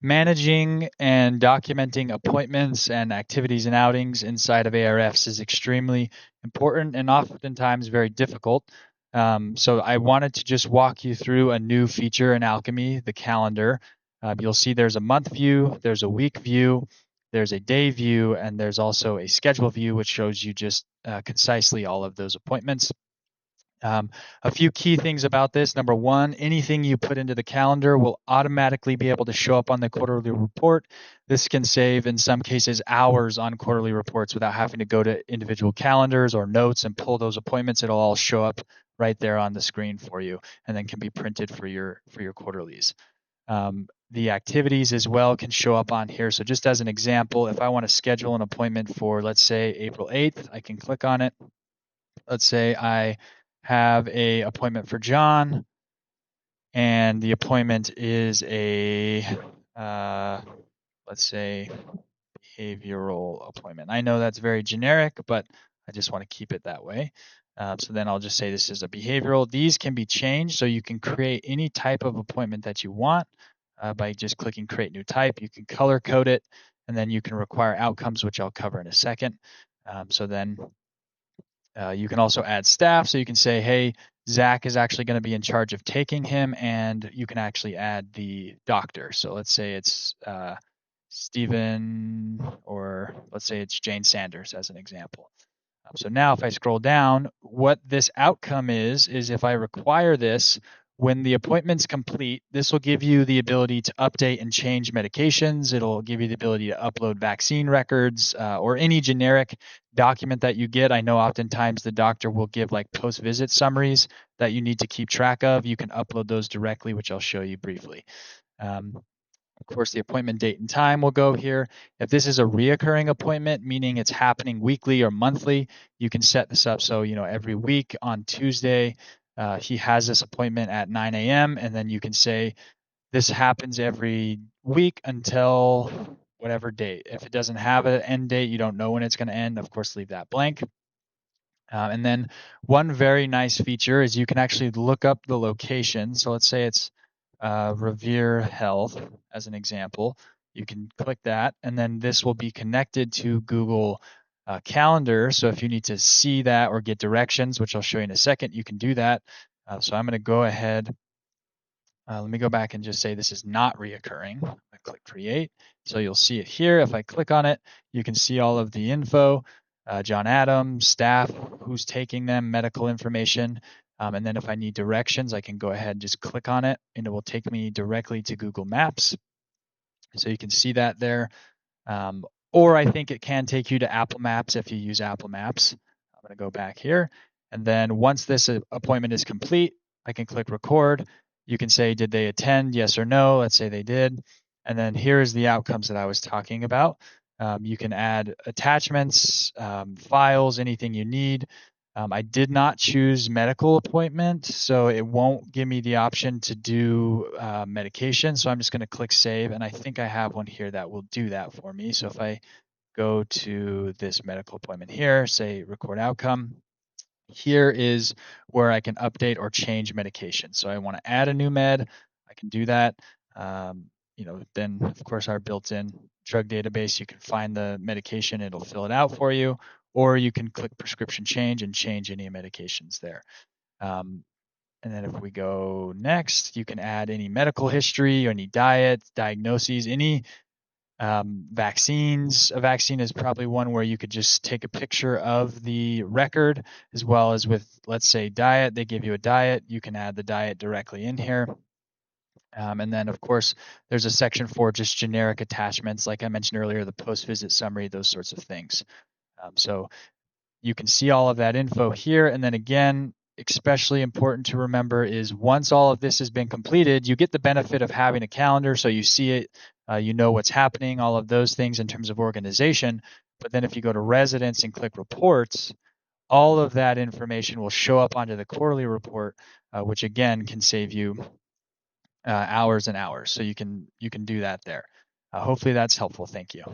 Managing and documenting appointments and activities and outings inside of ARFs is extremely important and oftentimes very difficult. So I wanted to just walk you through a new feature in Alcomy, the calendar. You'll see there's a month view, there's a week view, there's a day view, and there's also a schedule view, which shows you just concisely all of those appointments. A few key things about this. Number one, anything you put into the calendar will automatically be able to show up on the quarterly report. This can save, in some cases, hours on quarterly reports without having to go to individual calendars or notes and pull those appointments. It'll all show up right there on the screen for you and then can be printed for your quarterlies. The activities as well can show up on here. So just as an example, if I want to schedule an appointment for, let's say, April 8th, I can click on it. Let's say I have a appointment for John, and the appointment is a, let's say, behavioral appointment. I know that's very generic, but I just want to keep it that way. So then I'll just say this is a behavioral. These can be changed, so you can create any type of appointment that you want by just clicking create new type. You can color code it, and then you can require outcomes, which I'll cover in a second. So then you can also add staff, so you can say, hey, Zach is actually going to be in charge of taking him, and you can actually add the doctor. So let's say it's Stephen, or let's say it's Jane Sanders as an example. So now if I scroll down, what this outcome is if I require this, when the appointment's complete, this will give you the ability to update and change medications. It'll give you the ability to upload vaccine records or any generic document that you get. I know oftentimes the doctor will give like post-visit summaries that you need to keep track of. You can upload those directly, which I'll show you briefly. Of course, the appointment date and time will go here. If this is a reoccurring appointment, meaning it's happening weekly or monthly, you can set this up so, every week on Tuesday, he has this appointment at 9 a.m. And then you can say this happens every week until whatever date. If it doesn't have an end date, you don't know when it's going to end, of course, leave that blank. And then one very nice feature is you can actually look up the location. So let's say it's Revere Health as an example. You can click that, and then this will be connected to Google Calendar. So if you need to see that or get directions, which I'll show you in a second, you can do that. So I'm going to go ahead. Let me go back and just say this is not reoccurring. I click create. So you'll see it here. If I click on it, you can see all of the info. John Adams, staff, who's taking them, medical information. And then if I need directions, I can go ahead and just click on it, and it will take me directly to Google Maps. So you can see that there. Or I think it can take you to Apple Maps if you use Apple Maps. I'm going to go back here. And then once this appointment is complete, I can click record. You can say, did they attend? Yes or no. Let's say they did. And then here's the outcomes that I was talking about. You can add attachments, files, anything you need. I did not choose medical appointment, so it won't give me the option to do medication. So I'm just going to click save, and I think I have one here that will do that for me. So if I go to this medical appointment here, say record outcome, here is where I can update or change medication. So I want to add a new med, I can do that. Then of course our built-in drug database, you can find the medication, it'll fill it out for you, or you can click prescription change and change any medications there. And then if we go next, you can add any medical history or any diet, diagnoses, any vaccines. A vaccine is probably one where you could just take a picture of the record, as well as with, let's say, diet. They give you a diet. You can add the diet directly in here. And then, of course, there's a section for just generic attachments, like I mentioned earlier, the post-visit summary, those sorts of things. So you can see all of that info here. And then again, especially important to remember is once all of this has been completed, you get the benefit of having a calendar. So you see it, you know what's happening, all of those things in terms of organization. But then if you go to residents and click reports, all of that information will show up onto the quarterly report, which again can save you hours and hours. So you can do that there. Hopefully that's helpful. Thank you.